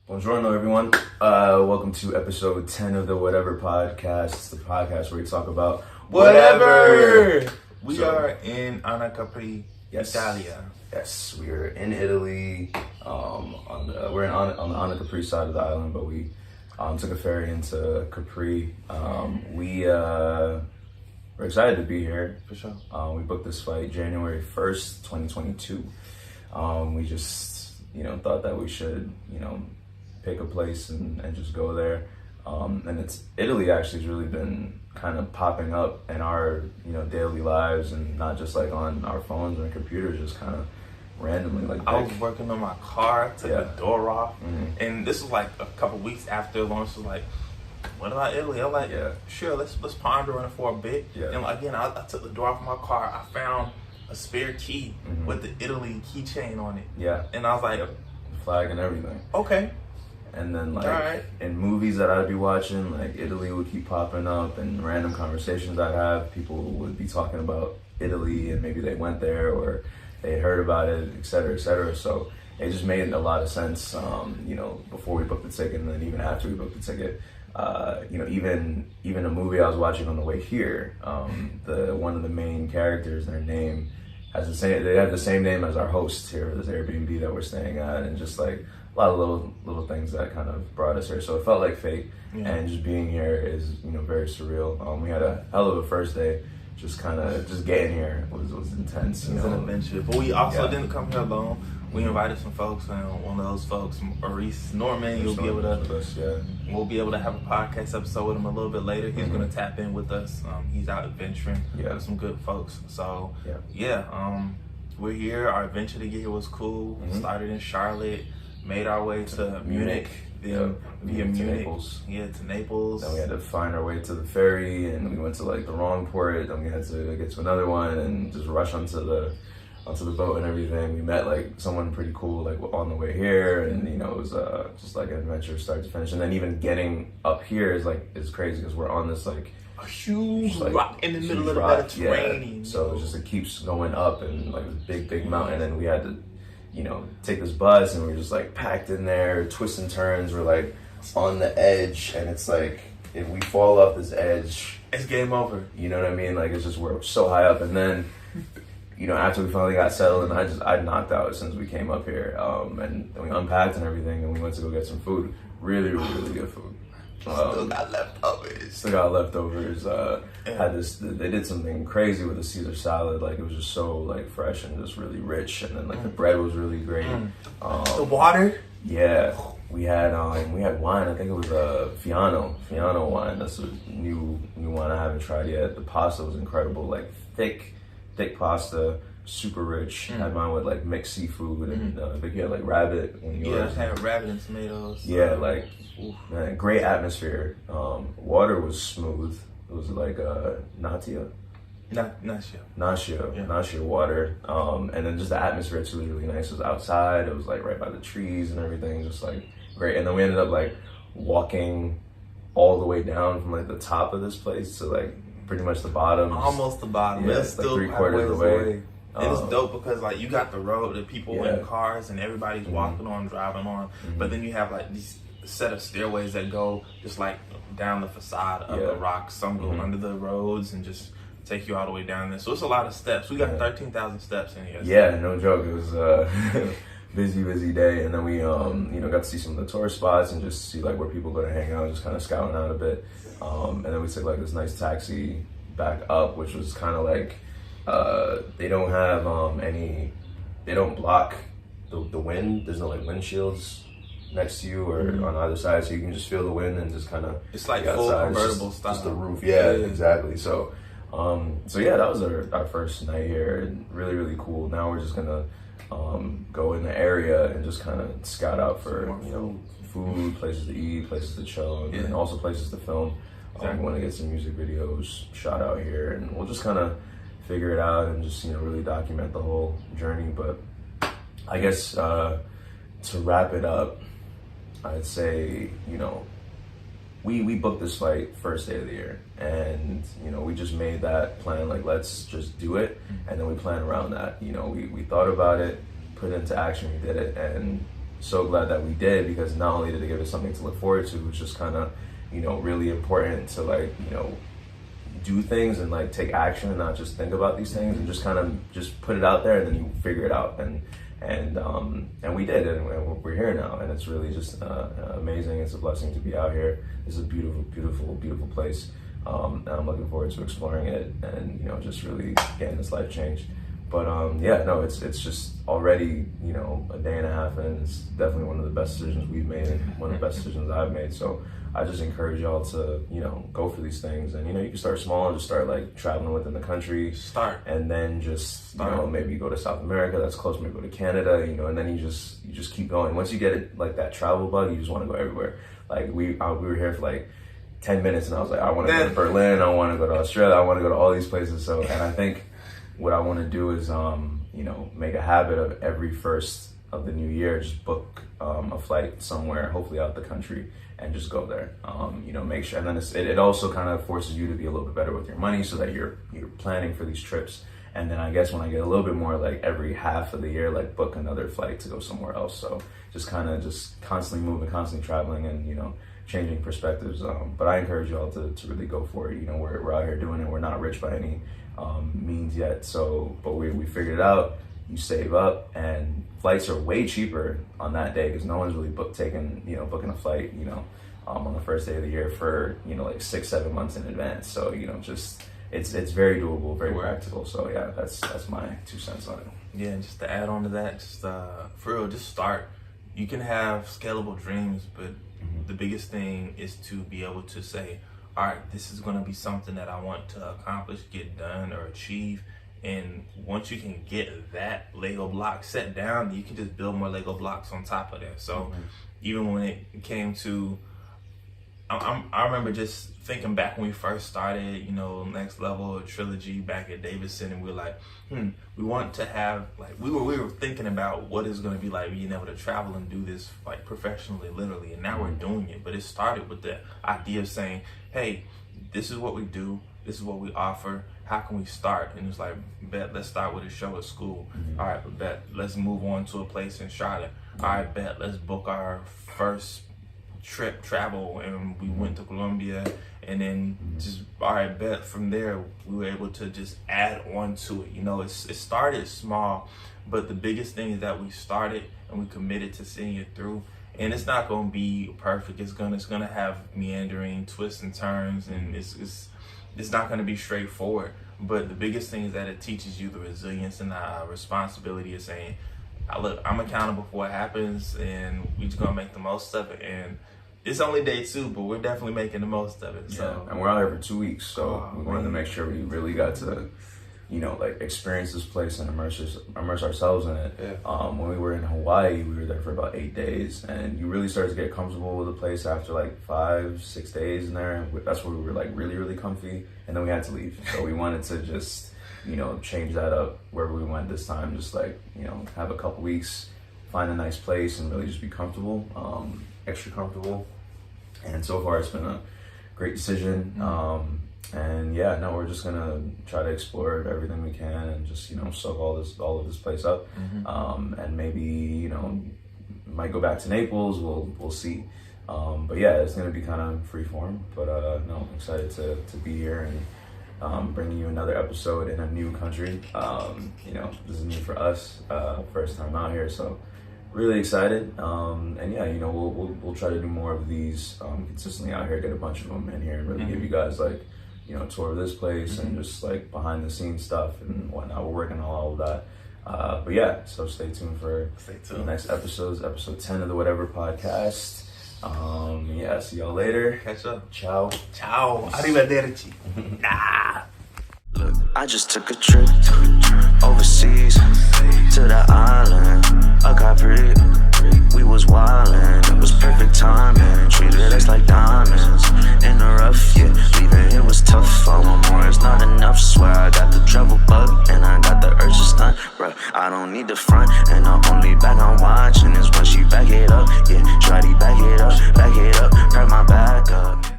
Buongiorno, everyone. Welcome to episode 10 of the Whatever Podcast. It's the podcast where we talk about whatever. We are in Capri, Yes. Italia. Yes, we are in Italy. On the Capri side of the island, but we took a ferry into Capri. We're excited to be here. For sure. We booked this flight January 1st, 2022. We just, thought that we should, pick a place and just go there. And Italy actually has really been kind of popping up in our, daily lives, and not just like on our phones and computers, just kind of randomly. I was working on my car, took the door off, Mm-hmm. and this was like a couple weeks after Lawrence was like, "What about Italy?" I'm like, "Sure, let's ponder on it for a bit." Yeah. And again, I took the door off my car. I found a spare key Mm-hmm. with the Italy keychain on it. Yeah. And I was like, Flag and everything. "Okay." And then Alright. in movies that I'd be watching, like Italy would keep popping up, and random conversations I'd have, people would be talking about Italy and maybe they went there or they heard about it, et cetera, et cetera. So it just made a lot of sense, before we booked the ticket, and then even after we booked the ticket. Even a movie I was watching on the way here, one of the main characters, their name they have the same name as our host here, this Airbnb that we're staying at, and just like a lot of little things that kind of brought us here. So it felt like fate, and just being here is very surreal. We had a hell of a first day. Just getting here was intense. It was an adventure, but we also didn't come here alone. We invited some folks, and one of those folks, Maurice Norman, we'll be able to have a podcast episode with him a little bit later. He's going to tap in with us. He's out adventuring with some good folks. So we're here. Our adventure to get here was cool. Mm-hmm. Started in Charlotte, made our way to Munich, then via Munich, Naples. to Naples. Then we had to find our way to the ferry, and we went to like the wrong port. Then we had to get to another one and just rush onto the boat and everything. We met like someone pretty cool like on the way here, and it was just like an adventure start to finish. And then even getting up here is crazy because we're on this like a huge rock in the middle of the Mediterranean. Yeah. So it keeps going up, and like this big mountain, and we had to take this bus, and we were just like packed in there, twists and turns. We're like on the edge, and it's like if we fall off this edge, it's game over. You know what I mean? Like it's just we're so high up, and then after we finally got settled, and I knocked out as soon as we came up here, and we unpacked and everything, and we went to go get some food. Really, really, really good food. Still got leftovers. Had this. They did something crazy with the Caesar salad. Like it was just so like fresh and just really rich. And then like the bread was really great. The water. Yeah, we had wine. I think it was Fiano wine. That's a new wine I haven't tried yet. The pasta was incredible. Like thick pasta, super rich. Had mine with like mixed seafood, and I think you had like rabbit. I had rabbit and tomatoes. Yeah, man, great atmosphere. Water was smooth. It was like Natia water. And then just the atmosphere too was really nice. It was outside. It was like right by the trees and everything, just like great. And then we ended up like walking all the way down from like the top of this place to like pretty much the bottom. Almost the bottom. Yeah, it's like still 3/4 of the way. And it's dope because like you got the road that people in cars and everybody's walking on, driving on, but then you have like these set of stairways that go just like down the facade of the rocks. Some go under the roads and just take you all the way down there. So it's a lot of steps. We got 13,000 steps in here. Yeah, no joke. It was busy day, and then we got to see some of the tourist spots and just see like where people go to hang out, just kind of scouting out a bit. And then we took like this nice taxi back up, which was kind of like they don't have they don't block the wind. There's no like windshields next to you or on either side, so you can just feel the wind and just kind of it's like full convertible style. Just the roof. Yeah, exactly. So that was our first night here, and really, really cool. Now we're just gonna go in the area and just kind of scout out for food, places to eat, places to chill, and also places to film. We want to get some music videos shot out here, and we'll just kind of figure it out and just really document the whole journey. But I guess to wrap it up, I'd say we booked this flight first day of the year, and we just made that plan, like let's just do it, and then we planned around that. We thought about it, put it into action, we did it, and so glad that we did, because not only did it give us something to look forward to, which is kind of, you know, really important to like, you know, do things and like take action and not just think about these things and just kind of just put it out there and then you figure it out. And we did, and we're here now, and it's really just amazing. It's a blessing to be out here. It's a beautiful, beautiful, beautiful place, and I'm looking forward to exploring it and, you know, just really getting this life changed. But yeah, no, it's just already, you know, a day and a half in. It's definitely one of the best decisions we've made and one of the best decisions I've made. So I just encourage y'all to, you know, go for these things. And, you know, you can start small and just start like traveling within the country. And then just, you know, maybe go to South America, that's close, maybe go to Canada, you know, and then you just keep going. Once you get it, like that travel bug, you just want to go everywhere. Like we were here for like 10 minutes and I was like, I want to go to Berlin, I want to go to Australia, I want to go to all these places. So, and I think what I want to do is, you know, make a habit of every first of the new year, just book a flight somewhere, hopefully out the country, and just go there. You know, make sure, and then it also kind of forces you to be a little bit better with your money, so that you're planning for these trips. And then I guess when I get a little bit more, like every half of the year, like book another flight to go somewhere else. So just kind of just constantly moving, constantly traveling, and, you know, changing perspectives. But I encourage y'all to really go for it. You know, we're out here doing it. We're not rich by any means yet. So, but we figured it out. You save up, and flights are way cheaper on that day, because no one's really booking a flight, you know, on the first day of the year for, you know, like 6-7 months in advance. So, you know, just it's very doable, very practical. So yeah, that's my 2 cents on it. Yeah, and just to add on to that, just for real, just start. You can have scalable dreams, but the biggest thing is to be able to say, all right, this is going to be something that I want to accomplish, get done, or achieve. And once you can get that Lego block set down, you can just build more Lego blocks on top of that. So even when it came to, I remember just thinking back when we first started, you know, Next Level, Trilla G back at Davidson, and we were like, we want to have, like, we were thinking about what it's going to be like being able to travel and do this like professionally, literally, and now we're doing it. But it started with the idea of saying, hey, this is what we do, this is what we offer, how can we start? And it's like, bet, let's start with a show at school. All right, but bet, let's move on to a place in Charlotte. All right, bet, let's book our first travel, and we went to Colombia, and then just, all right, bet, from there we were able to just add on to it. You know, it started small, but the biggest thing is that we started and we committed to seeing it through. And it's not going to be perfect. It's gonna have meandering twists and turns, and it's not going to be straightforward. But the biggest thing is that it teaches you the resilience and the responsibility of saying, look, I'm accountable for what happens, and we're just going to make the most of it. And it's only day 2, but we're definitely making the most of it. Yeah. So, and we're out here for 2 weeks, so we wanted to make sure we really got to, you know, like experience this place and immerse ourselves in it. Yeah. When we were in Hawaii, we were there for about 8 days, and you really started to get comfortable with the place after like 5-6 days in there. That's where we were like really, really comfy, and then we had to leave. So we wanted to just, you know, change that up wherever we went this time. Just like, you know, have a couple weeks, find a nice place, and really just be comfortable, extra comfortable. And so far, it's been a great decision. And yeah, no, we're just gonna try to explore everything we can and just, you know, soak all of this place up. And maybe, you know, might go back to Naples. We'll see. But yeah, it's gonna be kind of free form. But no, I'm excited to be here and bringing you another episode in a new country. You know, this is new for us, first time out here, so really excited. And yeah, you know, we'll try to do more of these consistently out here. Get a bunch of them in here and really give you guys like, you know, a tour of this place and just like behind the scenes stuff and whatnot. We're working on all of that. But yeah, so stay tuned for the next episodes, episode 10 of the Whatever podcast. Yeah, see y'all later. Catch up. Ciao. Ciao. Arrivederci. Nah. Look, I just took a trip overseas to the island of Capri. We was wildin', it was perfect timing. Treated us like diamonds in the rough, yeah. Leaving here was tough, I want more, it's not enough. Swear I got the travel bug and I got the urge to stunt, bruh. I don't need the front, and the only back I'm watching is when she back it up, yeah. Try to back it up, back it up.